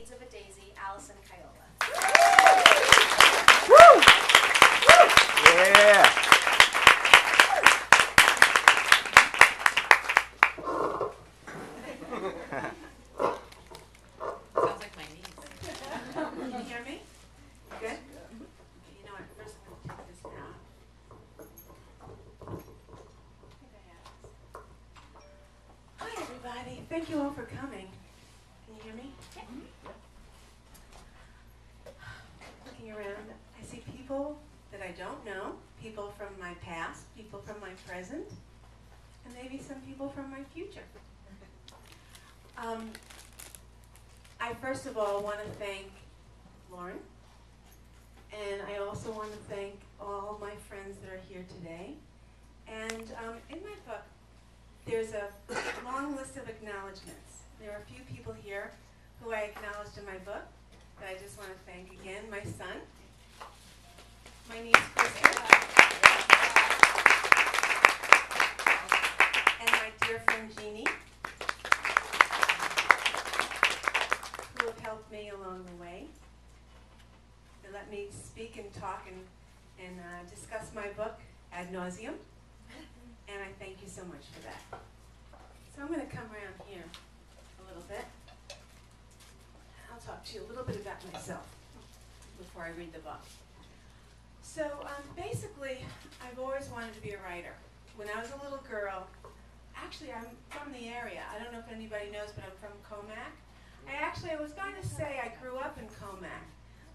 Of a Daisy, Alison Caiola. Woo! Yeah! Sounds like my niece. Can you hear me? Good? You know what? First I'm going to take this out. Hi, everybody. Thank you all for coming. Can you hear me? Yeah. Looking around, I see people that I don't know, people from my past, people from my present, and maybe some people from my future. I first of all want to thank Lauren, and I also want to thank all my friends that are here today. And in my book, there's a long list of acknowledgments. There are a few people here who I acknowledged in my book that I just want to thank again. My son, my niece Krista, and my dear friend Jeannie, who have helped me along the way. They let me speak and talk and discuss my book ad nauseum, and I thank you so much for that. So I'm going to come around here a little bit. I'll talk to you a little bit about myself before I read the book. So basically, I've always wanted to be a writer. When I was a little girl, actually I'm from the area. I don't know if anybody knows, but I'm from Comac. I was going to say I grew up in Comac,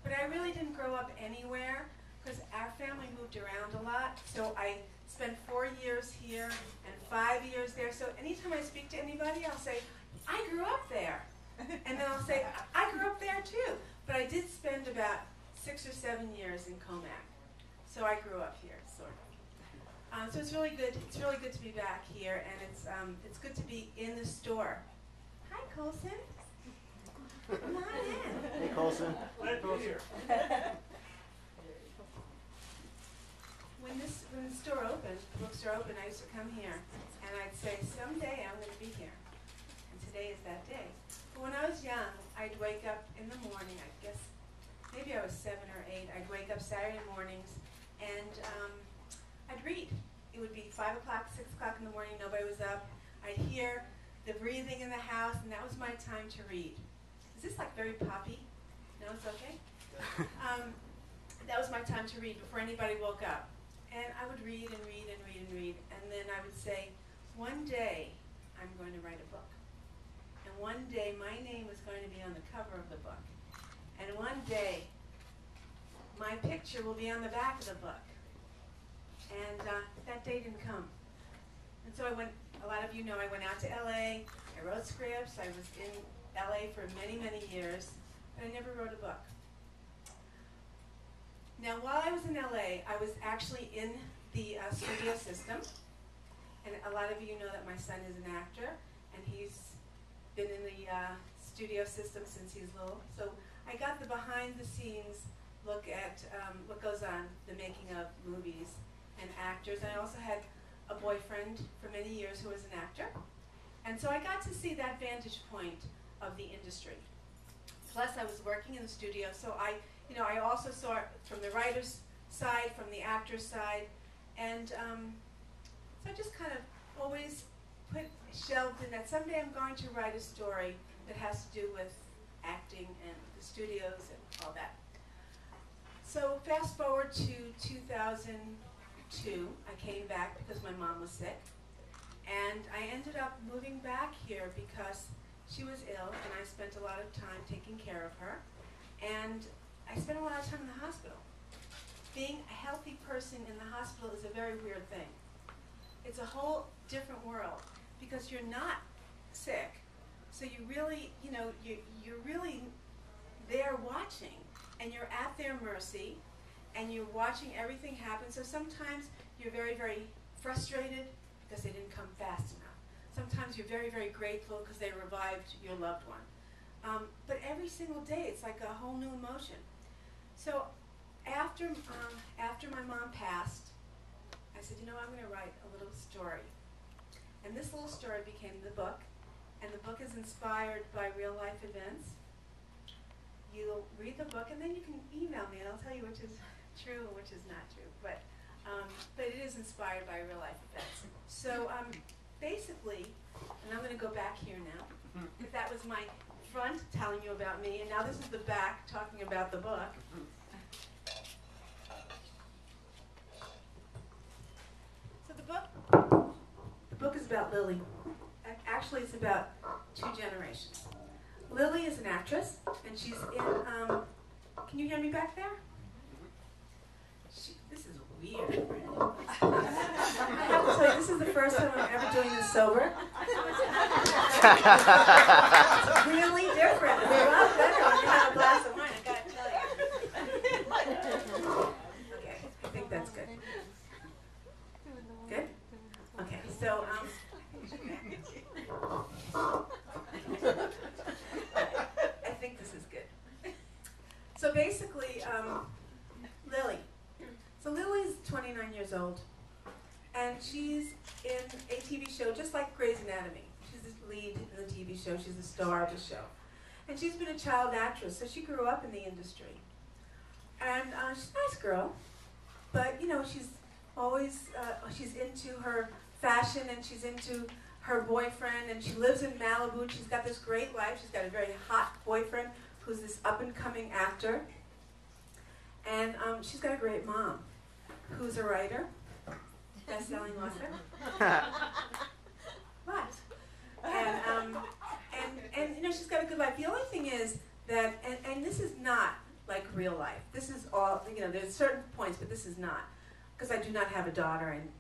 but I really didn't grow up anywhere because our family moved around a lot. So I spent 4 years here and 5 years there. So anytime I speak to anybody, I'll say, I grew up there. And then I'll say, I grew up there too. But I did spend about 6 or 7 years in Comac. So I grew up here, sort of. So it's really good. It's really good to be back here, and it's good to be in the store. Hi, Colson. Come on in. Hey, Colson. Glad to be here. When the store opened, the bookstore opened, I used to come here, and I'd say, someday I'm going to be here. And today is that day. But when I was young, I'd wake up in the morning, I guess, maybe I was 7 or 8, I'd wake up Saturday mornings, and I'd read. It would be 5 o'clock, 6 o'clock in the morning, nobody was up. I'd hear the breathing in the house, and that was my time to read. Is this like very poppy? No, it's okay? That was my time to read before anybody woke up. And I would read and read and read and read, and then I would say, one day I'm going to write a book. And one day my name was going to be on the cover of the book. And one day my picture will be on the back of the book. And that day didn't come. And so I went, a lot of you know, I went out to LA, I wrote scripts, I was in LA for many, many years, but I never wrote a book. Now, while I was in LA, I was actually in the studio system, and a lot of you know that my son is an actor, and he's been in the studio system since he was little. So I got the behind-the-scenes look at what goes on, the making of movies and actors. And I also had a boyfriend for many years who was an actor, and so I got to see that vantage point of the industry. Plus, I was working in the studio, so I also saw it from the writer's side, from the actor's side, and so I just kind of always shelved in that someday I'm going to write a story that has to do with acting and the studios and all that. So fast forward to 2002, I came back because my mom was sick, and I ended up moving back here because she was ill, and I spent a lot of time taking care of her, and I spent a lot of time in the hospital. Being a healthy person in the hospital is a very weird thing. It's a whole different world because you're not sick, so you really, you're really there watching, and you're at their mercy, and you're watching everything happen. So sometimes you're very, very frustrated because they didn't come fast enough. Sometimes you're very, very grateful because they revived your loved one. But every single day, it's like a whole new emotion. So after my mom passed, I said, I'm going to write a little story. And this little story became the book. And the book is inspired by real life events. you'll read the book, and then you can email me, and I'll tell you which is true and which is not true. But it is inspired by real life events. So basically, and I'm going to go back here now, because that was my front telling you about me, and now this is the back talking about the book. So the book is about Lily. Actually, it's about 2 generations. Lily is an actress, and she's in, can you hear me back there? This is weird. I have to tell you, this is the first time I'm ever doing this sober. It's really different. It's a lot better when you have a glass of wine, I gotta tell you. Okay, I think that's good. Good? Okay, so, I think this is good. So basically, Lily. So Lily's 29 years old, and she's in a TV show just like Grey's Anatomy. She's the lead in the TV show. She's the star of the show. And she's been a child actress, so she grew up in the industry. And she's a nice girl, but, you know, she's always, she's into her fashion, and she's into her boyfriend, and she lives in Malibu. She's got this great life. She's got a very hot boyfriend who's this up-and-coming actor. And she's got a great mom who's a writer, best-selling author. What? And you know, she's got a good life. The only thing is that, and this is not like real life. This is all, you know, there's certain points, but this is not. Because I do not have a daughter, and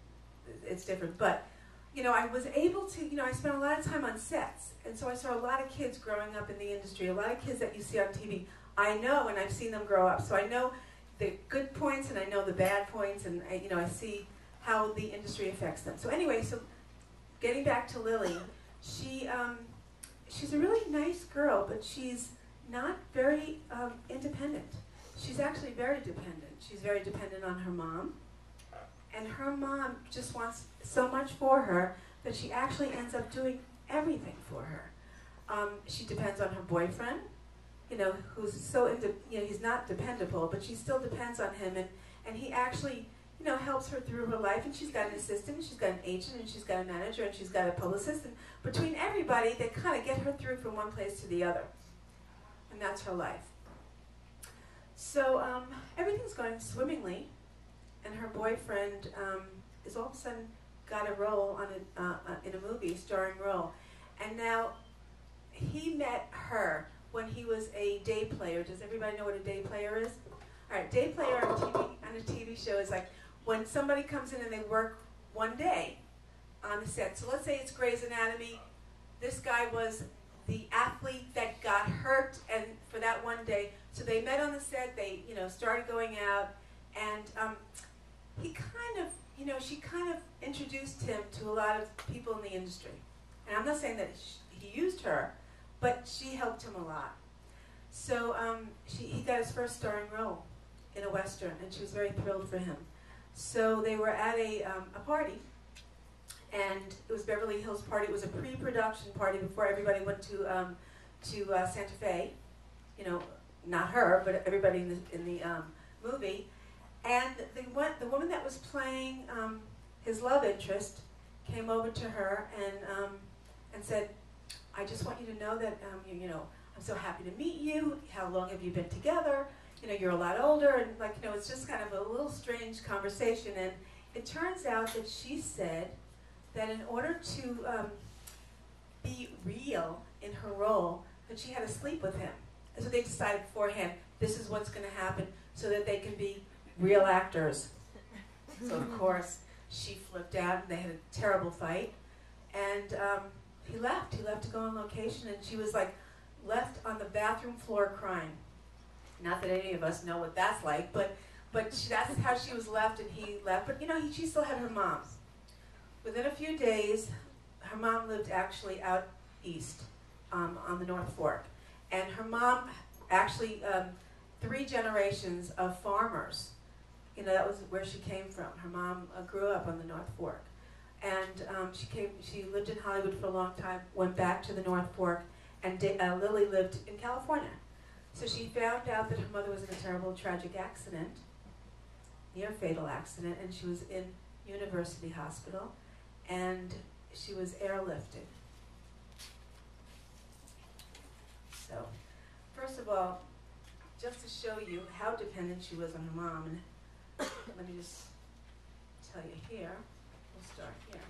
it's different. But, you know, I was able to, you know, I spent a lot of time on sets. And so I saw a lot of kids growing up in the industry, a lot of kids that you see on TV. I know, and I've seen them grow up. So I know the good points, and I know the bad points, and you know, I see how the industry affects them. So anyway, so getting back to Lily, she's a really nice girl, but she's not very independent. She's actually very dependent. She's very dependent on her mom, and her mom just wants so much for her that she actually ends up doing everything for her. She depends on her boyfriend, you know, who's so, you know, he's not dependable, but she still depends on him, and he actually, you know, helps her through her life, and she's got an assistant, she's got an agent, and she's got a manager, and she's got a publicist, and between everybody, they kind of get her through from one place to the other, and that's her life. So everything's going swimmingly, and her boyfriend is all of a sudden got a role on in a movie, starring role, and now he met her when he was a day player. Does everybody know what a day player is? All right, day player on a TV show is like when somebody comes in and they work one day on the set. So let's say it's Grey's Anatomy. This guy was the athlete that got hurt, and for that one day, so they met on the set. They, you know, started going out, and he kind of, you know, she kind of introduced him to a lot of people in the industry. And I'm not saying that he used her, but she helped him a lot. So he got his first starring role in a Western, and she was very thrilled for him. So they were at a party, and it was Beverly Hills party. It was a pre-production party before everybody went to Santa Fe. You know, not her, but everybody in the movie. And the woman that was playing his love interest came over to her and said, "I just want you to know that you know, I'm so happy to meet you. How long have you been together? You know, you're a lot older." And like, you know, it's just kind of a little strange conversation. And it turns out that she said that in order to be real in her role, that she had to sleep with him. And so they decided beforehand, this is what's going to happen so that they can be real actors. So of course, she flipped out, and they had a terrible fight. And he left. He left to go on location, and she was like left on the bathroom floor crying. Not that any of us know what that's like, but that's how she was left, and he left. But you know, she still had her mom. Within a few days, her mom lived actually out east on the North Fork, and her mom actually 3 generations of farmers. You know, that was where she came from. Her mom grew up on the North Fork. And she lived in Hollywood for a long time, went back to the North Fork, and Lily lived in California. So she found out that her mother was in a terrible, tragic accident, near fatal accident, and she was in University Hospital, and she was airlifted. So, first of all, just to show you how dependent she was on her mom, and let me just tell you here, we'll start here.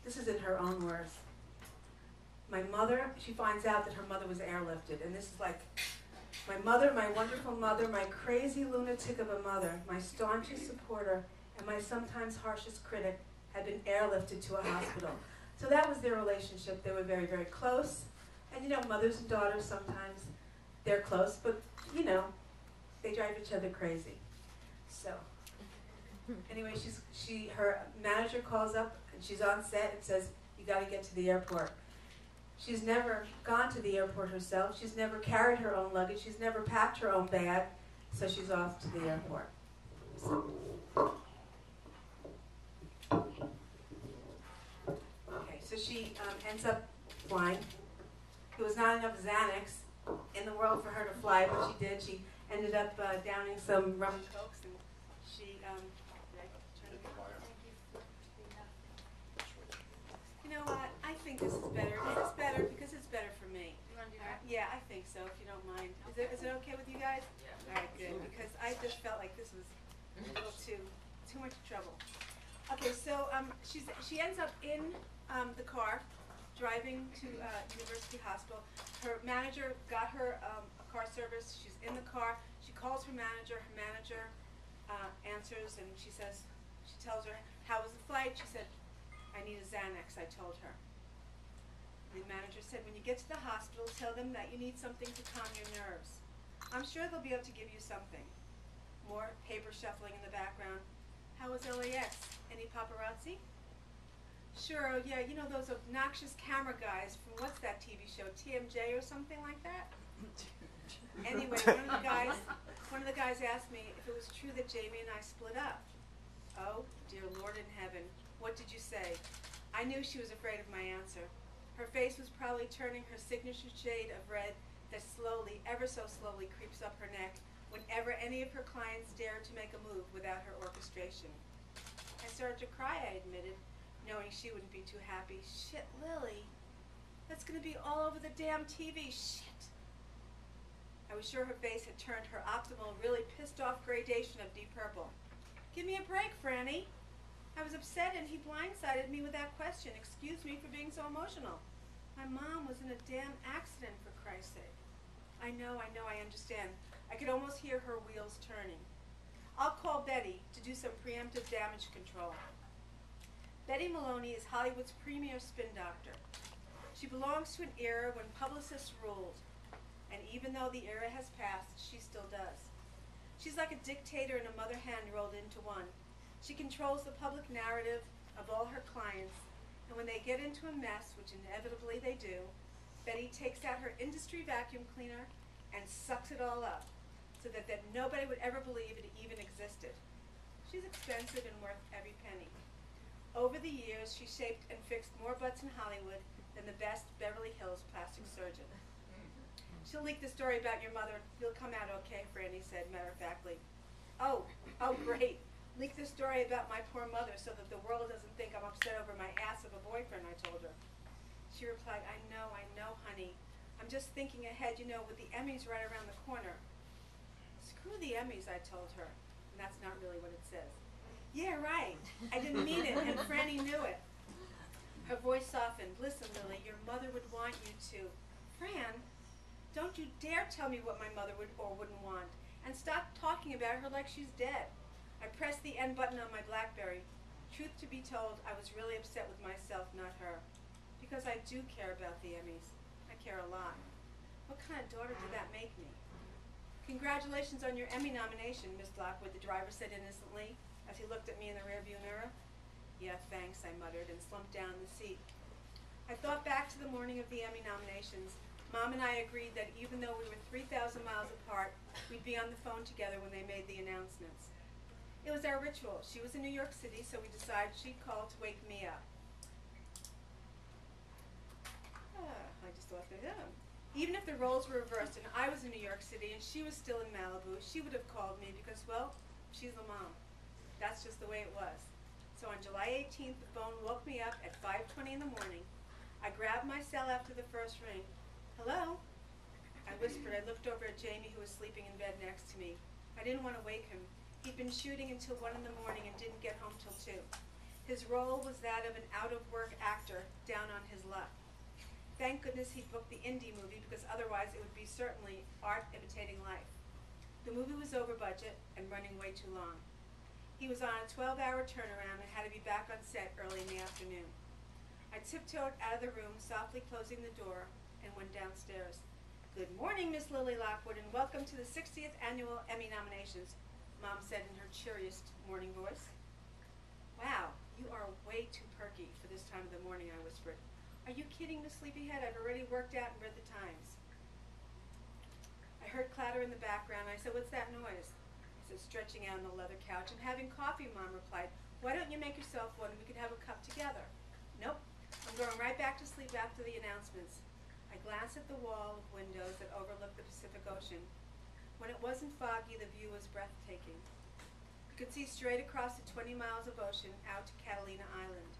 This is in her own words. My mother, she finds out that her mother was airlifted, and this is like, my mother, my wonderful mother, my crazy lunatic of a mother, my staunchest supporter, and my sometimes harshest critic had been airlifted to a hospital. So that was their relationship. They were very, very close. And you know, mothers and daughters sometimes, they're close, but you know, they drive each other crazy. So, anyway, her manager calls up, and she's on set and says, you gotta get to the airport. She's never gone to the airport herself. She's never carried her own luggage. She's never packed her own bag. So she's off to the airport. Okay, so she ends up flying. There was not enough Xanax in the world for her to fly, but she did. She ended up downing some rum and cokes, and she You know what? I think this is better. Is this better? Because it's better for me. You want to do that? Yeah, I think so, if you don't mind. Is it okay with you guys? Yeah. All right, good. Because I just felt like this was a little too much trouble. Okay, so she ends up in the car, driving to University Hospital. Her manager got her a car service. She's in the car. She calls her manager. Her manager answers, and she tells her, how was the flight? She said, I need a Xanax, I told her. The manager said, when you get to the hospital, tell them that you need something to calm your nerves. I'm sure they'll be able to give you something. More paper shuffling in the background. How was LAX? Any paparazzi? Sure, yeah, you know those obnoxious camera guys from, what's that TV show, TMJ or something like that? Anyway, one of the guys asked me if it was true that Jamie and I split up. Oh, dear Lord in heaven. What did you say? I knew she was afraid of my answer. Her face was probably turning her signature shade of red that slowly, ever so slowly, creeps up her neck whenever any of her clients dare to make a move without her orchestration. I started to cry, I admitted, knowing she wouldn't be too happy. Shit, Lily. That's going to be all over the damn TV. Shit. I was sure her face had turned her optimal, really pissed-off gradation of deep purple. Give me a break, Franny. I was upset, and he blindsided me with that question. Excuse me for being so emotional. My mom was in a damn accident, for Christ's sake. I know, I understand. I could almost hear her wheels turning. I'll call Betty to do some preemptive damage control. Betty Maloney is Hollywood's premier spin doctor. She belongs to an era when publicists ruled, and even though the era has passed, she still does. She's like a dictator and a mother hen rolled into one. She controls the public narrative of all her clients, and when they get into a mess, which inevitably they do, Betty takes out her industry vacuum cleaner and sucks it all up, so that nobody would ever believe it even existed. She's expensive and worth every penny. Over the years, she shaped and fixed more butts in Hollywood than the best Beverly Hills plastic surgeon. She'll leak the story about your mother. You'll come out okay, Franny said matter-of-factly. Oh, great. Leak the story about my poor mother so that the world doesn't think I'm upset over my ass of a boyfriend, I told her. She replied, I know, honey. I'm just thinking ahead, you know, with the Emmys right around the corner. Screw the Emmys, I told her. And that's not really what it says. Yeah, right. I didn't mean it, and Franny knew it. Her voice softened. Listen, Lily, your mother would want you to. Fran, don't you dare tell me what my mother would or wouldn't want. And stop talking about her like she's dead. I pressed the end button on my BlackBerry. Truth to be told, I was really upset with myself, not her. Because I do care about the Emmys. I care a lot. What kind of daughter did that make me? Congratulations on your Emmy nomination, Miss Lockwood, the driver said innocently, as he looked at me in the rearview mirror. Yeah, thanks, I muttered, and slumped down in the seat. I thought back to the morning of the Emmy nominations. Mom and I agreed that even though we were 3,000 miles apart, we'd be on the phone together when they made the announcements. It was our ritual. She was in New York City, so we decided she'd call to wake me up. I just lost it down. Even if the roles were reversed and I was in New York City and she was still in Malibu, she would have called me because, well, she's the mom. That's just the way it was. So on July 18th, the phone woke me up at 5:20 in the morning. I grabbed my cell after the first ring. Hello? I whispered. I looked over at Jamie, who was sleeping in bed next to me. I didn't want to wake him. He'd been shooting until 1 in the morning and didn't get home till 2. His role was that of an out-of-work actor down on his luck. Thank goodness he booked the indie movie, because otherwise it would be certainly art imitating life. The movie was over budget and running way too long. He was on a 12-hour turnaround and had to be back on set early in the afternoon. I tiptoed out of the room, softly closing the door, and went downstairs. Good morning, Miss Lily Lockwood, and welcome to the 60th Annual Emmy nominations, Mom said in her cheeriest morning voice. Wow, you are way too perky for this time of the morning, I whispered. Are you kidding, Miss Sleepyhead? I've already worked out and read the Times. I heard clatter in the background. I said, what's that noise? I said, stretching out on the leather couch. I'm having coffee, Mom replied. Why don't you make yourself one and we could have a cup together? Nope, I'm going right back to sleep after the announcements. I glanced at the wall of windows that overlooked the Pacific Ocean. When it wasn't foggy, the view was breathtaking. You could see straight across the 20 miles of ocean out to Catalina Island.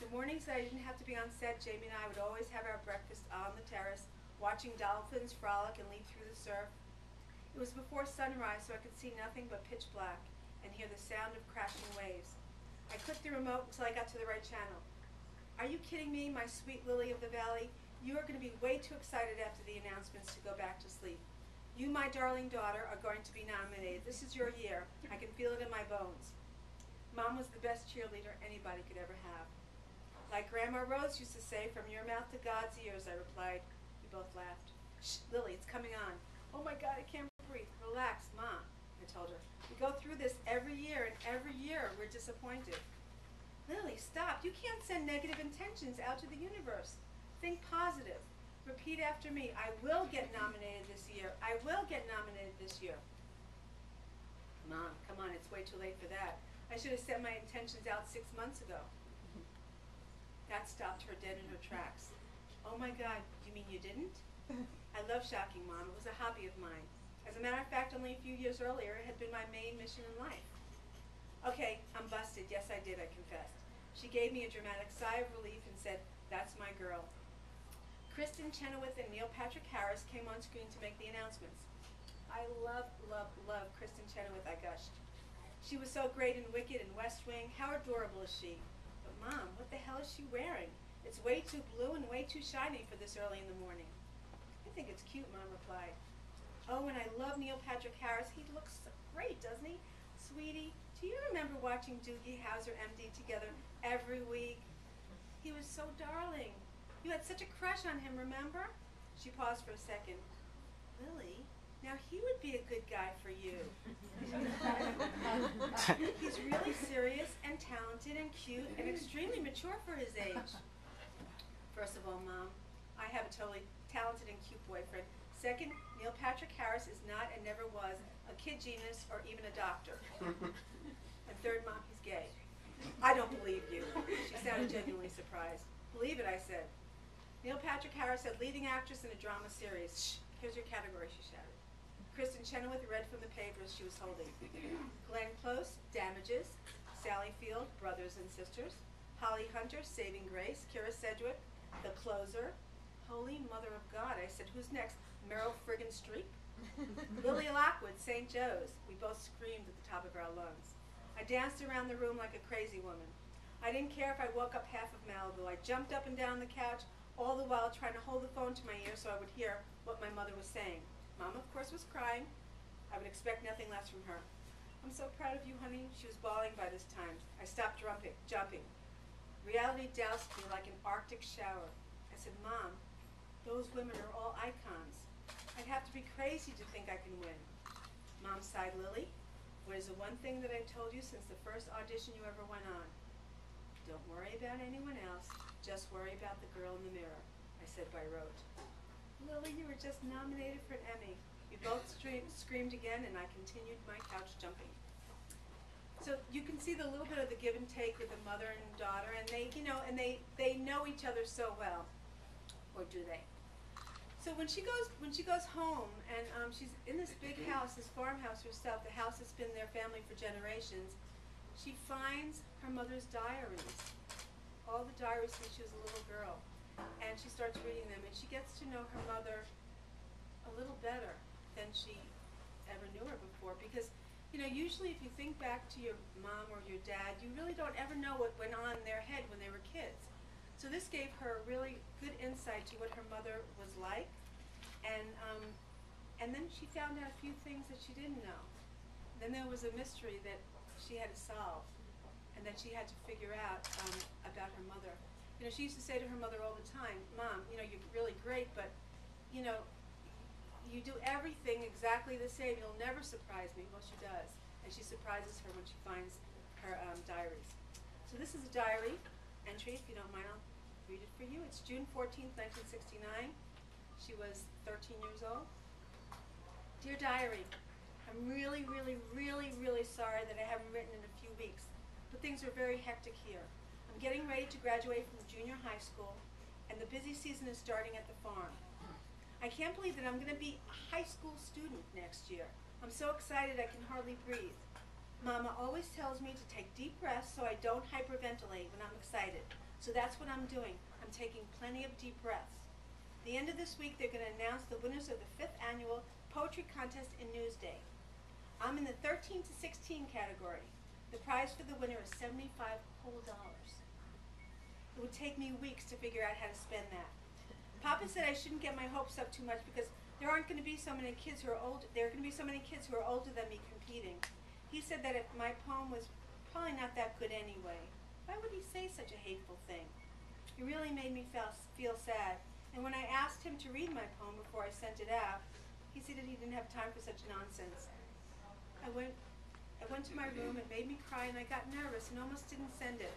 The mornings that I didn't have to be on set, Jamie and I would always have our breakfast on the terrace, watching dolphins frolic and leap through the surf. It was before sunrise, so I could see nothing but pitch black and hear the sound of crashing waves. I clicked the remote until I got to the right channel. Are you kidding me, my sweet lily of the valley? You are going to be way too excited after the announcements to go back to sleep. You, my darling daughter, are going to be nominated. This is your year. I can feel it in my bones. Mom was the best cheerleader anybody could ever have. Like Grandma Rose used to say, from your mouth to God's ears, I replied. We both laughed. Shh, Lily, it's coming on. Oh my God, I can't breathe. Relax, Mom, I told her. We go through this every year, and every year we're disappointed. Lily, stop. You can't send negative intentions out to the universe. Think positive. Repeat after me. I will get nominated this year. I will get nominated this year. Mom, come on, it's way too late for that. I should have sent my intentions out 6 months ago. That stopped her dead in her tracks. Oh my God, you mean you didn't? I love shocking Mom. It was a hobby of mine. As a matter of fact, only a few years earlier, it had been my main mission in life. Okay, I'm busted. Yes, I did, I confessed. She gave me a dramatic sigh of relief and said, that's my girl. Kristen Chenoweth and Neil Patrick Harris came on screen to make the announcements. I love, love, love Kristen Chenoweth, I gushed. She was so great in Wicked and West Wing. How adorable is she? But Mom, what the hell is she wearing? It's way too blue and way too shiny for this early in the morning. I think it's cute, Mom replied. Oh, and I love Neil Patrick Harris. He looks so great, doesn't he? Sweetie, do you remember watching Doogie Howser, MD, together every week? He was so darling. You had such a crush on him, remember? She paused for a second. Lily, now he would be a good guy for you. He's really serious and talented and cute and extremely mature for his age. First of all, Mom, I have a totally talented and cute boyfriend. Second, Neil Patrick Harris is not and never was a kid genius or even a doctor. And third, Mom, he's gay. I don't believe you. She sounded genuinely surprised. Believe it, I said. Neil Patrick Harris said leading actress in a drama series. Shh, here's your category, she shouted. Kristen Chenoweth read from the papers she was holding. Glenn Close, Damages. Sally Field, Brothers and Sisters. Holly Hunter, Saving Grace. Kira Sedgwick, The Closer. Holy Mother of God, I said, who's next? Meryl friggin' Streep? Lily Lockwood, St. Joe's. We both screamed at the top of our lungs. I danced around the room like a crazy woman. I didn't care if I woke up half of Malibu. I jumped up and down the couch, all the while trying to hold the phone to my ear so I would hear what my mother was saying. Mom, of course, was crying. I would expect nothing less from her. I'm so proud of you, honey. She was bawling by this time. I stopped jumping. Reality doused me like an Arctic shower. I said, Mom, those women are all icons. I'd have to be crazy to think I can win. Mom sighed, Lily, what is the one thing that I've told you since the first audition you ever went on? Don't worry about anyone else. Just worry about the girl in the mirror, I said by rote. Lily, you were just nominated for an Emmy. We both screamed again, and I continued my couch jumping. So you can see the little bit of the give and take with the mother and daughter, and they know each other so well. Or do they? So when she goes home, and she's in this big house, this farmhouse herself, the house that's been their family for generations, she finds her mother's diaries, all the diaries since she was a little girl, and she starts reading them, and she gets to know her mother a little better than she ever knew her before, because usually if you think back to your mom or your dad, you really don't ever know what went on in their head when they were kids. So this gave her a really good insight to what her mother was like, and then she found out a few things that she didn't know. Then there was a mystery that she had to solve, and that she had to figure out about her mother. She used to say to her mother all the time, "Mom, you're really great, but you do everything exactly the same. You'll never surprise me." Well, she does, and she surprises her when she finds her diaries. So this is a diary entry. If you don't mind, I'll read it for you. It's June 14th, 1969. She was 13 years old. Dear Diary, I'm really, really, really, really sorry that I haven't written in a few weeks, but things are very hectic here. I'm getting ready to graduate from junior high school, and the busy season is starting at the farm. I can't believe that I'm going to be a high school student next year. I'm so excited I can hardly breathe. Mama always tells me to take deep breaths so I don't hyperventilate when I'm excited. So that's what I'm doing. I'm taking plenty of deep breaths. At the end of this week, they're going to announce the winners of the 5th annual poetry contest in Newsday. I'm in the 13 to 16 category. The prize for the winner is $75 whole. It would take me weeks to figure out how to spend that. Papa said I shouldn't get my hopes up too much because there aren't going to be so many kids who are old. There are going to be so many kids who are older than me competing. He said that if my poem was probably not that good anyway. Why would he say such a hateful thing? It really made me feel sad. And when I asked him to read my poem before I sent it out, he said that he didn't have time for such nonsense. I went to my room, it made me cry, and I got nervous and almost didn't send it.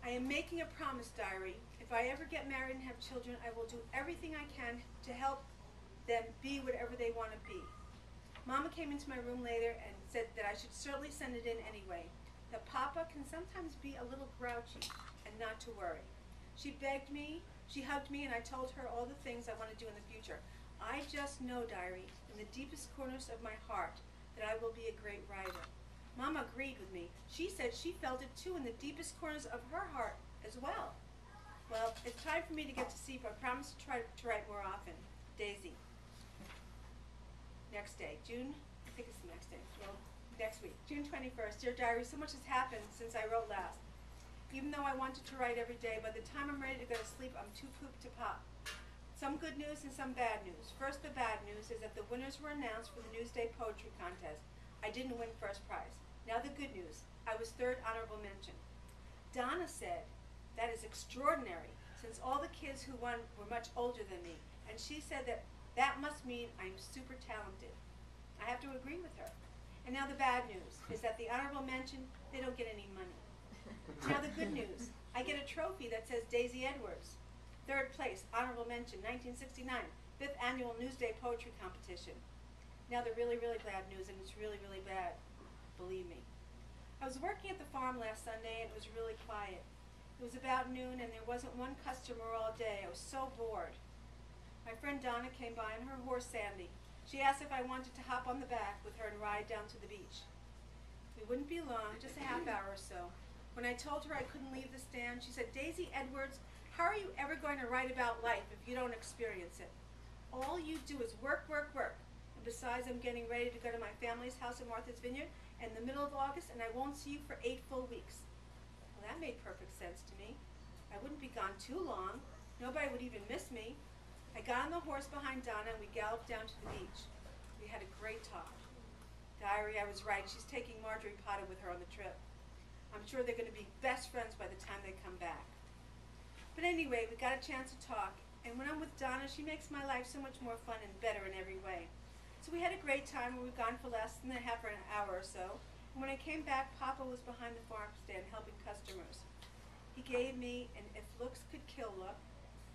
I am making a promise, Diary. If I ever get married and have children, I will do everything I can to help them be whatever they want to be. Mama came into my room later and said that I should certainly send it in anyway, that Papa can sometimes be a little grouchy and not to worry. She begged me, she hugged me, and I told her all the things I want to do in the future. I just know, Diary, in the deepest corners of my heart, that I will be a great writer. Mama agreed with me. She said she felt it too in the deepest corners of her heart as well. Well, it's time for me to get to sleep. I promise to try to write more often. Daisy. Next day, I think it's the next day, well, next week, June 21st. Dear Diary, so much has happened since I wrote last. Even though I wanted to write every day, by the time I'm ready to go to sleep, I'm too pooped to pop. Some good news and some bad news. First, the bad news is that the winners were announced for the Newsday Poetry Contest. I didn't win first prize. Now the good news. I was 3rd honorable mention. Donna said, that is extraordinary, since all the kids who won were much older than me. And she said that must mean I'm super talented. I have to agree with her. And now the bad news is that the honorable mention, they don't get any money. Now the good news. I get a trophy that says Daisy Edwards. 3rd place, honorable mention, 1969, 5th annual Newsday Poetry Competition. Now the really, really bad news, and it's really, really bad. Believe me. I was working at the farm last Sunday, and it was really quiet. It was about noon, and there wasn't one customer all day. I was so bored. My friend Donna came by on her horse, Sandy. She asked if I wanted to hop on the back with her and ride down to the beach. We wouldn't be long, just a half hour or so. When I told her I couldn't leave the stand, she said, Daisy Edwards, how are you ever going to write about life if you don't experience it? All you do is work, work, work. And besides, I'm getting ready to go to my family's house in Martha's Vineyard in the middle of August, and I won't see you for 8 full weeks. Well, that made perfect sense to me. I wouldn't be gone too long. Nobody would even miss me. I got on the horse behind Donna, and we galloped down to the beach. We had a great talk. Diary, I was right. She's taking Marjorie Potter with her on the trip. I'm sure they're going to be best friends by the time they come back. But anyway, we got a chance to talk, and when I'm with Donna, she makes my life so much more fun and better in every way. So we had a great time. We were gone for less than a half an hour or so. And when I came back, Papa was behind the farm stand helping customers. He gave me an if looks could kill look,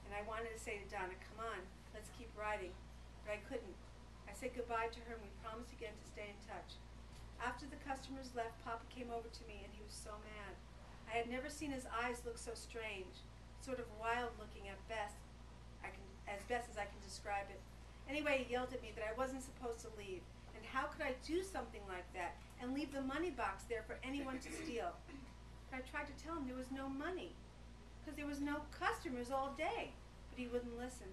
and I wanted to say to Donna, come on, let's keep riding. But I couldn't. I said goodbye to her, and we promised again to stay in touch. After the customers left, Papa came over to me, and he was so mad. I had never seen his eyes look so strange, sort of wild looking at best, as best as I I can describe it. Anyway, he yelled at me that I wasn't supposed to leave, and how could I do something like that and leave the money box there for anyone to steal? But I tried to tell him there was no money, because there was no customers all day, but he wouldn't listen.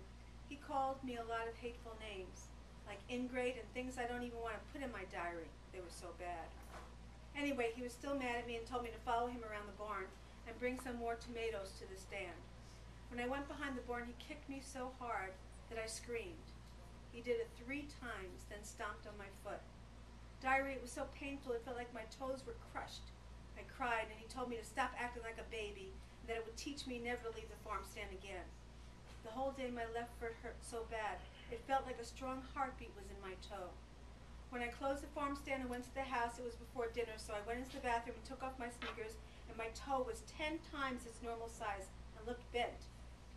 He called me a lot of hateful names, like ingrate and things I don't even want to put in my diary. They were so bad. Anyway, he was still mad at me and told me to follow him around the barn and bring some more tomatoes to the stand. When I went behind the barn, he kicked me so hard that I screamed. He did it 3 times, then stomped on my foot. Diary, it was so painful, it felt like my toes were crushed. I cried, and he told me to stop acting like a baby, and that it would teach me never to leave the farm stand again. The whole day my left foot hurt so bad, it felt like a strong heartbeat was in my toe. When I closed the farm stand and went to the house, it was before dinner, so I went into the bathroom and took off my sneakers, and my toe was 10 times its normal size and looked bent.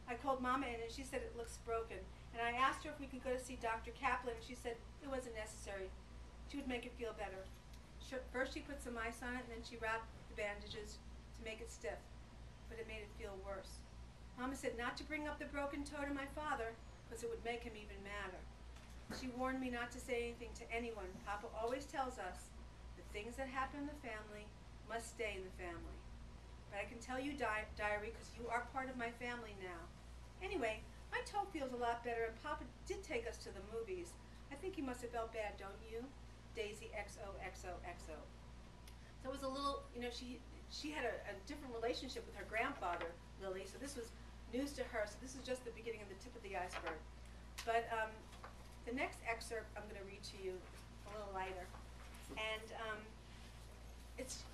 I called Mama in, and she said it looks broken, and I asked her if we could go to see Dr. Kaplan, and she said it wasn't necessary. She would make it feel better. First she put some ice on it, and then she wrapped the bandages to make it stiff, but it made it feel worse. Mama said not to bring up the broken toe to my father, because it would make him even madder. She warned me not to say anything to anyone. Papa always tells us the things that happen in the family must stay in the family. But I can tell you, Diary, because you are part of my family now. Anyway, my toe feels a lot better, and Papa did take us to the movies. I think he must have felt bad, don't you? Daisy XOXOXO. So it was a little, she had a different relationship with her grandfather, Lily, so this was news to her, so this is just the beginning of the tip of the iceberg. But the next excerpt I'm going to read to you, a little lighter, and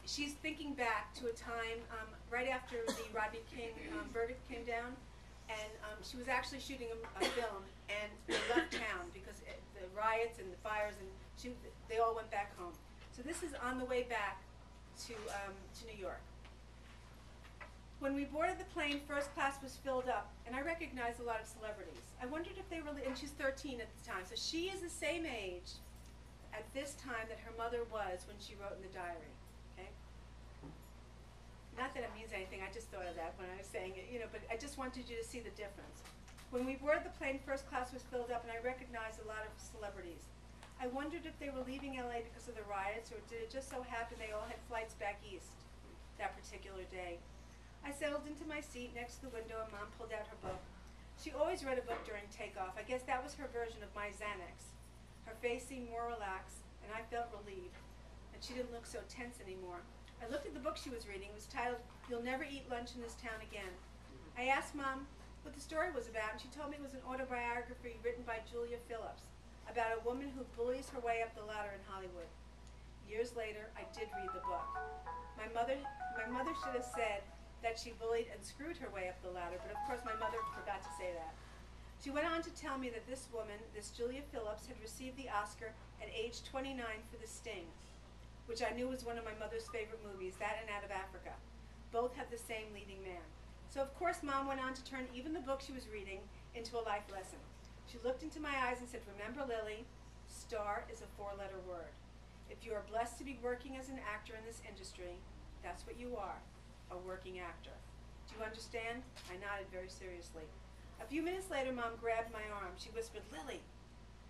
she's thinking back to a time right after the Rodney King verdict came down, and she was actually shooting a film, and they left town because the riots and the fires, and they all went back home. So this is on the way back to New York. When we boarded the plane, first class was filled up, and I recognized a lot of celebrities. I wondered if they were, and she's 13 at the time, so she is the same age at this time that her mother was when she wrote in the diary, okay? Not that it means anything, I just thought of that when I was saying it, but I just wanted you to see the difference. When we boarded the plane, first class was filled up, and I recognized a lot of celebrities. I wondered if they were leaving LA because of the riots, or did it just so happen they all had flights back east that particular day. I settled into my seat next to the window, and Mom pulled out her book. She always read a book during takeoff. I guess that was her version of my Xanax. Her face seemed more relaxed, and I felt relieved, and she didn't look so tense anymore. I looked at the book she was reading. It was titled, You'll Never Eat Lunch in This Town Again. I asked Mom what the story was about, and she told me it was an autobiography written by Julia Phillips about a woman who bullies her way up the ladder in Hollywood. Years later, I did read the book. My mother should have said that she bullied and screwed her way up the ladder, but of course my mother forgot to say that. She went on to tell me that this woman, this Julia Phillips, had received the Oscar at age 29 for The Sting, which I knew was one of my mother's favorite movies, that and Out of Africa. Both had the same leading man. So of course Mom went on to turn even the book she was reading into a life lesson. She looked into my eyes and said, remember, Lily, star is a 4-letter word. If you are blessed to be working as an actor in this industry, that's what you are. A working actor. Do you understand? I nodded very seriously. A few minutes later, Mom grabbed my arm. She whispered, Lily,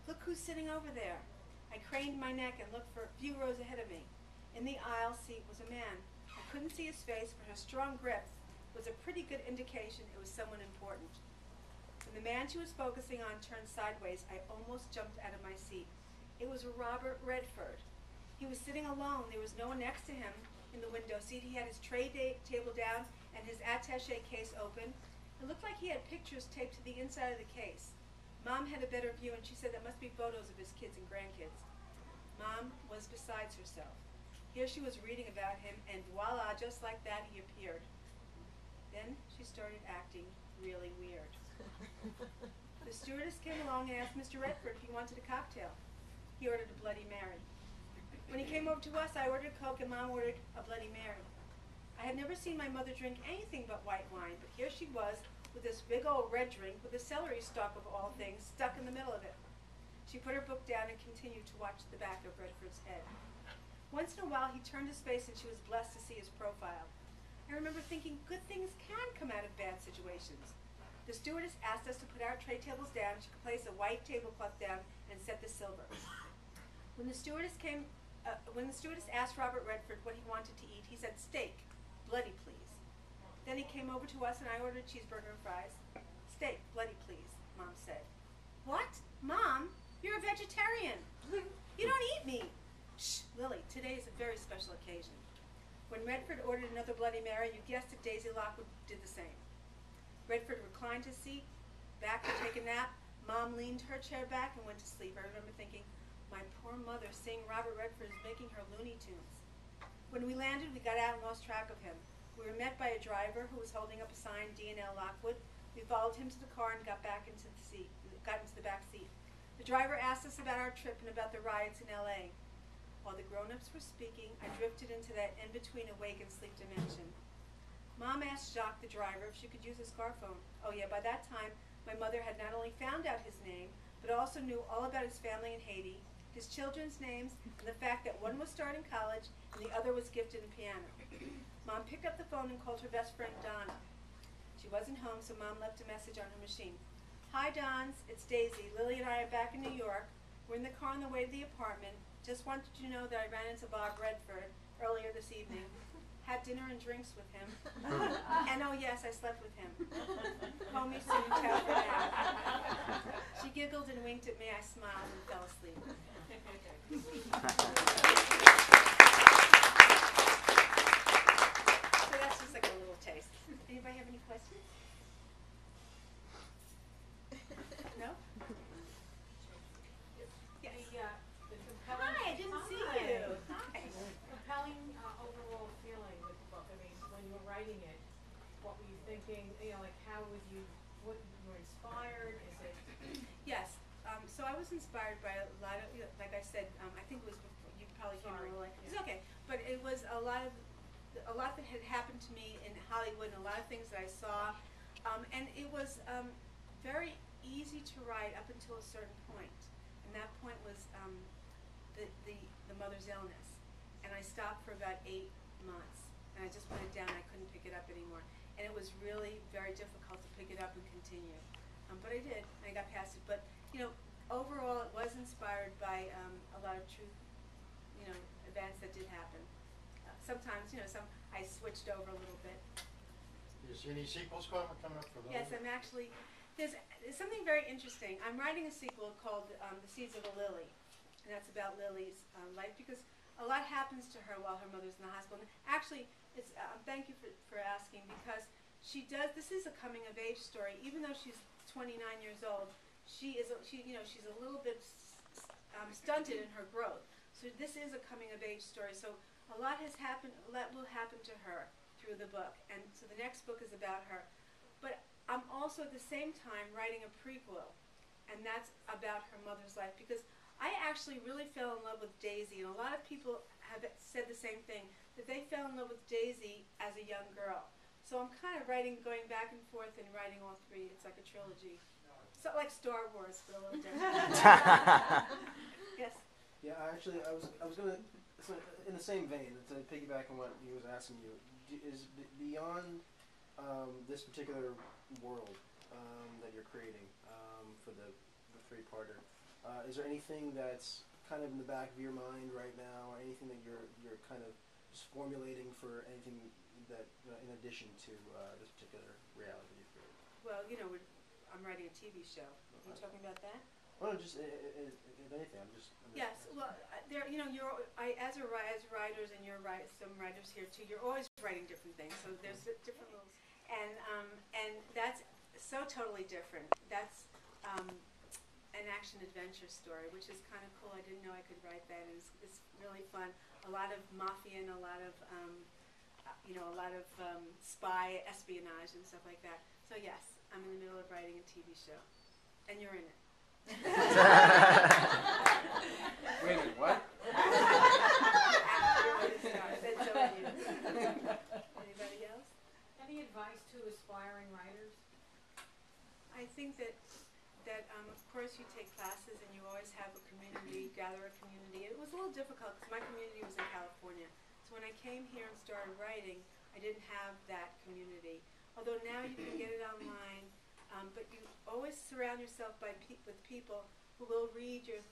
look who's sitting over there. I craned my neck and looked for a few rows ahead of me. In the aisle seat was a man. I couldn't see his face, but her strong grip was a pretty good indication it was someone important. When the man she was focusing on turned sideways, I almost jumped out of my seat. It was Robert Redford. He was sitting alone. There was no one next to him. In the window seat, he had his tray table down and his attaché case open. It looked like he had pictures taped to the inside of the case. Mom had a better view, and she said that must be photos of his kids and grandkids. Mom was besides herself. Here she was reading about him, and voila, just like that, he appeared. Then she started acting really weird. The stewardess came along and asked Mr. Redford if he wanted a cocktail. He ordered a Bloody Mary. When he came over to us, I ordered Coke, and Mom ordered a Bloody Mary. I had never seen my mother drink anything but white wine, but here she was with this big old red drink with a celery stalk of all things stuck in the middle of it. She put her book down and continued to watch the back of Redford's head. Once in a while, he turned his face, and she was blessed to see his profile. I remember thinking, good things can come out of bad situations. The stewardess asked us to put our tray tables down. She could place a white tablecloth down and set the silver. When the stewardess asked Robert Redford what he wanted to eat, he said, "Steak, bloody please." Then he came over to us and I ordered a cheeseburger and fries. "Steak, bloody please," Mom said. "What? Mom, you're a vegetarian. You don't eat meat." "Shh, Lily, today is a very special occasion." When Redford ordered another Bloody Mary, you guessed it, Daisy Lockwood did the same. Redford reclined his seat, back to take a nap. Mom leaned her chair back and went to sleep. I remember thinking, my poor mother seeing Robert Redford is making her Looney Tunes. When we landed, we got out and lost track of him. We were met by a driver who was holding up a sign, D&L Lockwood. We followed him to the car and got into the back seat. The driver asked us about our trip and about the riots in LA. While the grown-ups were speaking, I drifted into that in-between awake and sleep dimension. Mom asked Jacques, the driver, if she could use his car phone. Oh yeah, by that time, my mother had not only found out his name, but also knew all about his family in Haiti, his children's names, and the fact that one was starting college and the other was gifted in piano. Mom picked up the phone and called her best friend, Donna. She wasn't home, so Mom left a message on her machine. "Hi, Dons, it's Daisy. Lily and I are back in New York. We're in the car on the way to the apartment. Just wanted you to know that I ran into Bob Redford earlier this evening. Had dinner and drinks with him. And oh yes, I slept with him. Call me soon, ciao for now." She giggled and winked at me. I smiled and fell asleep. So that's just like a little taste. Anybody have any questions? No? Yes. The compelling, Hi, I didn't see you. Hi. compelling overall feeling with the book. I mean, when you were writing it, what were you thinking? You know, like how would you, what you were inspired? Is it? Yes. So I was inspired by a lot of, like I said, I think it was before, you probably came a little late. It's okay. But it was a lot that had happened to me in Hollywood and a lot of things that I saw. And it was very easy to write up until a certain point. And that point was the mother's illness. And I stopped for about 8 months. And I just put it down. I couldn't pick it up anymore. And it was really very difficult to pick it up and continue. But I did. I got past it. But, you know, overall it was inspired by a lot of true, events that did happen. Sometimes, I switched over a little bit. Do you see any sequels coming up for those? Yes, I'm actually, there's something very interesting. I'm writing a sequel called The Seeds of a Lily, and that's about Lily's life, because a lot happens to her while her mother's in the hospital. And actually, it's thank you for asking, because this is a coming of age story. Even though she's 29 years old, she's a little bit stunted in her growth. So this is a coming of age story. So a lot has happened. A lot will happen to her through the book, and so the next book is about her. But I'm also at the same time writing a prequel, and that's about her mother's life, because I actually really fell in love with Daisy, and a lot of people have said the same thing, that they fell in love with Daisy as a young girl. So I'm kind of going back and forth and writing all three. It's like a trilogy. So like Star Wars, but a little different. Yes? Yeah, actually, I was gonna, so in the same vein, to piggyback on what he was asking you, is beyond this particular world that you're creating for the three-parter, is there anything that's kind of in the back of your mind right now, or anything that you're kind of just formulating for anything that in addition to this particular reality you've created? Well, I'm writing a TV show. Are you talking about that? Well, just if anything, I'm just. Yes. Well, there. As writers, and some writers here too. You're always writing different things. So there's different rules, and that's so totally different. That's an action adventure story, which is kind of cool. I didn't know I could write that, and it's really fun. A lot of mafia and a lot of spy espionage and stuff like that. So yes, I'm in the middle of writing a TV show, and you're in it. Wait a minute, what? Anybody else? Any advice to aspiring writers? I think that of course you take classes and you always have a community, gather a community. It was a little difficult because my community was in California. So when I came here and started writing, I didn't have that community. Although now you can get it online. but you always surround yourself with people who will read your,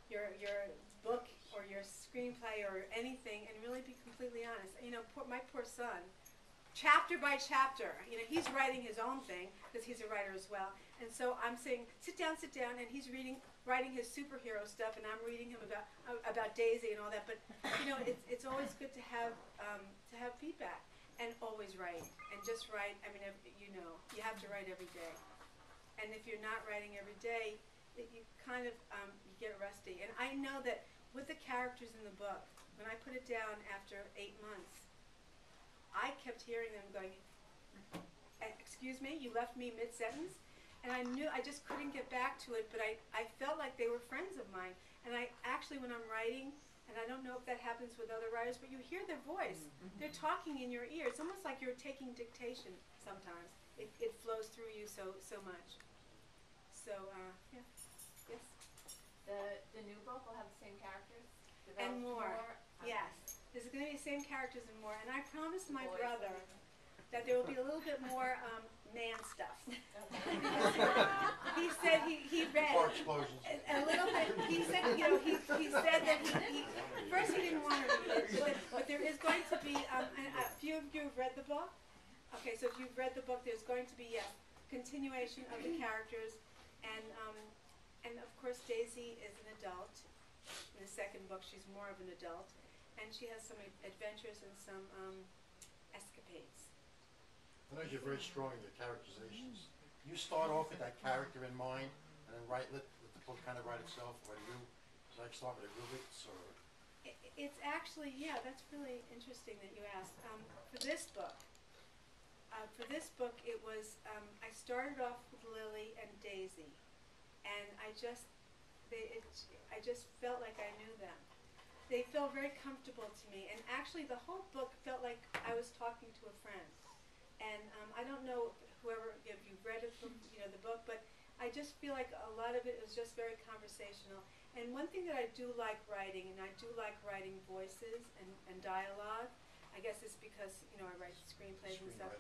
your book or your screenplay or anything and really be completely honest. My poor son, chapter by chapter, he's writing his own thing because he's a writer as well. And so I'm saying, sit down, and he's writing his superhero stuff, and I'm reading him about Daisy and all that. But it's always good to have feedback and always write and just write. I mean, you have to write every day. And if you're not writing every day, you kind of you get rusty. And I know that with the characters in the book, when I put it down after 8 months, I kept hearing them going, "Excuse me, you left me mid-sentence?" And I knew I just couldn't get back to it, but I felt like they were friends of mine. And I actually, when I'm writing, and I don't know if that happens with other writers, but you hear their voice. They're talking in your ear. It's almost like you're taking dictation sometimes. It flows through you so much. So, yeah. Yes? The new book will have the same characters? And more. Okay. Yes. There's going to be the same characters and more. And I promised my Boys, brother that there will be a little bit more man stuff. He said he read Car explosions. a little bit. He said, he said that he first he didn't want to read it, but there is going to be a few of you have read the book. Okay, so if you've read the book, there's going to be a continuation of the characters, and of course Daisy is an adult. In the second book, she's more of an adult, and she has some adventures and some escapades. I know you're very strong in your characterizations. You start off with that character in mind, and then let the book kind of write itself. Or do you like start with a Rubik's or? It's actually, yeah, that's really interesting that you asked. For this book, it was I started off with Lily and Daisy, and I just felt like I knew them. They felt very comfortable to me, and actually the whole book felt like I was talking to a friend. And I don't know if you've read it from the book, but I just feel like a lot of it was just very conversational. And one thing that I do like writing, and I do like writing voices and dialogue. I guess it's because I write screenplays and stuff.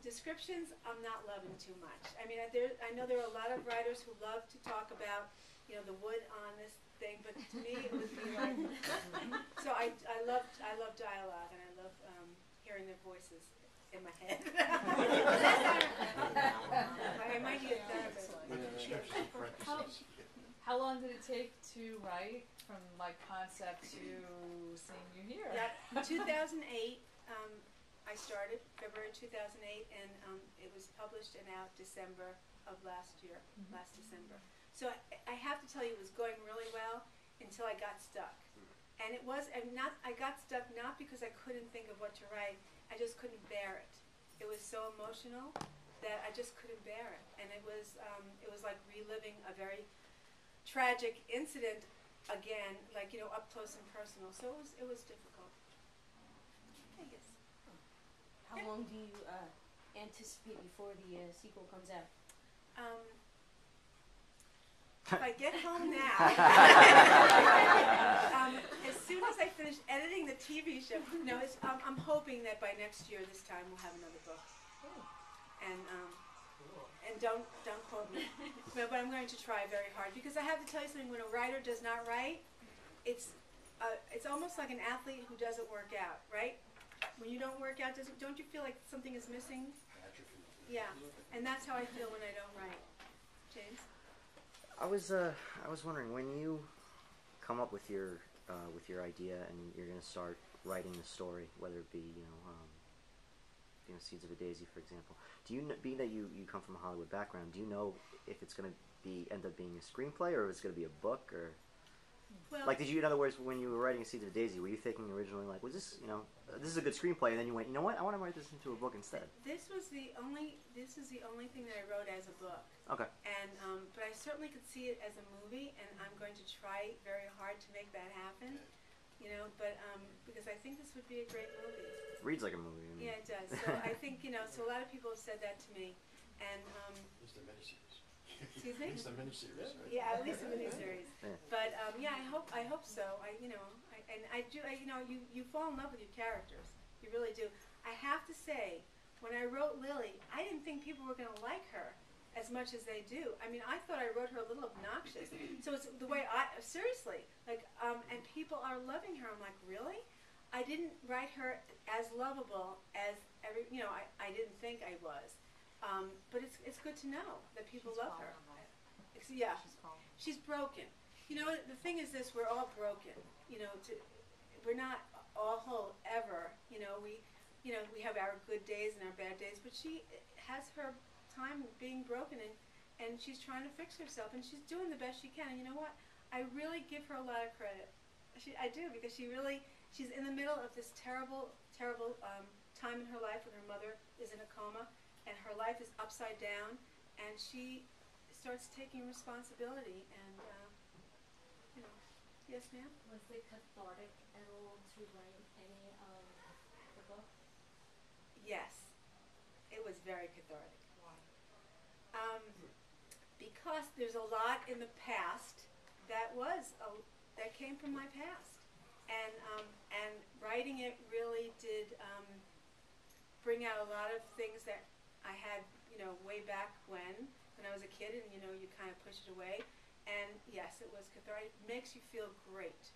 Descriptions I'm not loving too much. I mean, I know there are a lot of writers who love to talk about the wood on this thing, but to me it would be like. So I love dialogue, and I love hearing their voices in my head. I might need a therapist. How long did it take to write from concept to seeing you here? Yeah, 2008. I started February 2008, and it was published and out December of last year, last December. So I have to tell you, it was going really well until I got stuck. And it was, I got stuck not because I couldn't think of what to write, I just couldn't bear it. It was so emotional that I just couldn't bear it. And it was like reliving a very tragic incident again, up close and personal. So it was difficult. I guess. How long do you anticipate before the sequel comes out? If I get home now, as soon as I finish editing the TV show, I'm hoping that by next year this time we'll have another book. And don't quote me, but I'm going to try very hard, because I have to tell you something. When a writer does not write, it's almost like an athlete who doesn't work out, right? When you don't work out, don't you feel like something is missing? Yeah, and that's how I feel when I don't write. James? I was wondering, when you come up with your idea and you're going to start writing the story, whether it be Seeds of a Daisy, for example, do you being that you come from a Hollywood background, do you know if it's going to end up being a screenplay, or if it's going to be a book, or Well, did you, in other words, when you were writing Seeds of a Daisy, were you thinking originally was this this is a good screenplay, and then you went, you know what, I want to write this into a book instead? This is the only thing that I wrote as a book. Okay. And but I certainly could see it as a movie, and I'm going to try very hard to make that happen. But because I think this would be a great movie. It reads like a movie. I mean. Yeah, it does. So I think so a lot of people have said that to me, and It's the miniseries. excuse me. It's the miniseries, right? Yeah, at least a miniseries. Yeah. But yeah, I hope so. You fall in love with your characters. You really do. I have to say, when I wrote Lily, I didn't think people were going to like her as much as they do. I mean, I thought I wrote her a little obnoxious. So it's the way seriously, like, and people are loving her. I'm like, really? I didn't write her as lovable as I didn't think I was. But it's good to know that people love her. Yeah, she's broken. You know, the thing is this, we're all broken. You know, we're not all whole ever. You know, we have our good days and our bad days, but she has her time being broken, and she's trying to fix herself, and she's doing the best she can. And you know what? I really give her a lot of credit. I do, because she's in the middle of this terrible, terrible time in her life when her mother is in a coma, and her life is upside down, and she starts taking responsibility, and yes, ma'am? Was it cathartic at all to write any of the book? Yes, it was very cathartic. Why? Because there's a lot in the past that came from my past, and writing it really did bring out a lot of things that I had, way back when I was a kid, and you kind of push it away. And yes, it was cathartic. It makes you feel great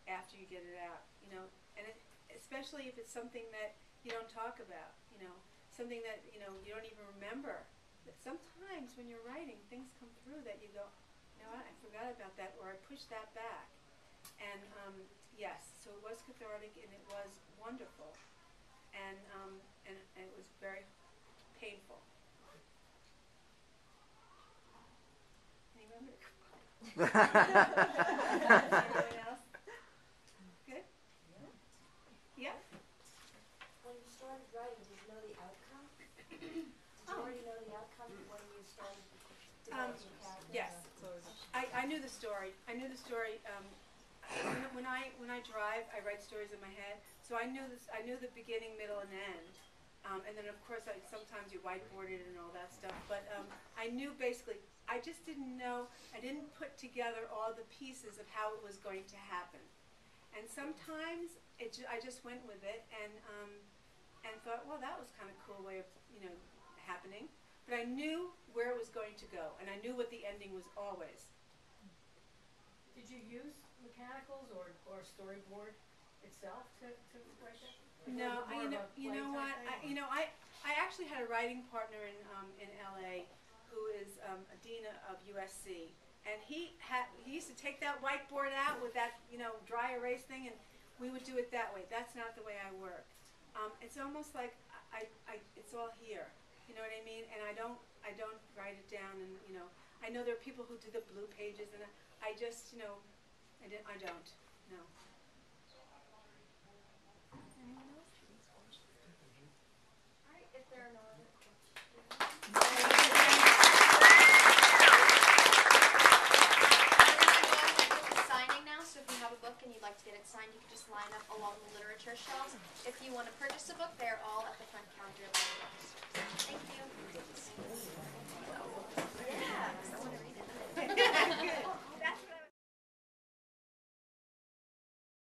after you get it out, and especially if it's something that you don't talk about, something that you don't even remember. But sometimes when you're writing, things come through that you go, I forgot about that, or I pushed that back. And yes, so it was cathartic, and it was wonderful, and it was very painful. Anyone? Anyone else? Good? Yeah? When you started writing, did you know the outcome? Did you already know the outcome when you started developing characters? Yes. I knew the story. I knew the story. When I drive, I write stories in my head. So I knew this. I knew the beginning, middle, and end. And then of course, sometimes you whiteboard it and all that stuff. But I knew basically. I just didn't know. I didn't put together all the pieces of how it was going to happen. And sometimes I just went with it and thought, well, that was kind of a cool way of happening. But I knew where it was going to go, and I knew what the ending was always. Did you use mechanicals or storyboard itself to write that? No, you know what? I actually had a writing partner in LA who is a dean of USC, and he used to take that whiteboard out with that dry erase thing, and we would do it that way. That's not the way I work. It's almost like it's all here. You know what I mean? And I don't write it down, and I know there are people who do the blue pages, and I just I don't. No. Anyone else? All right, if there are no other questions. Signing now, so if you have a book and you'd like to get it signed, you can just line up along the literature shelves. If you want to purchase a book, they're all at the front counter of the bookstore.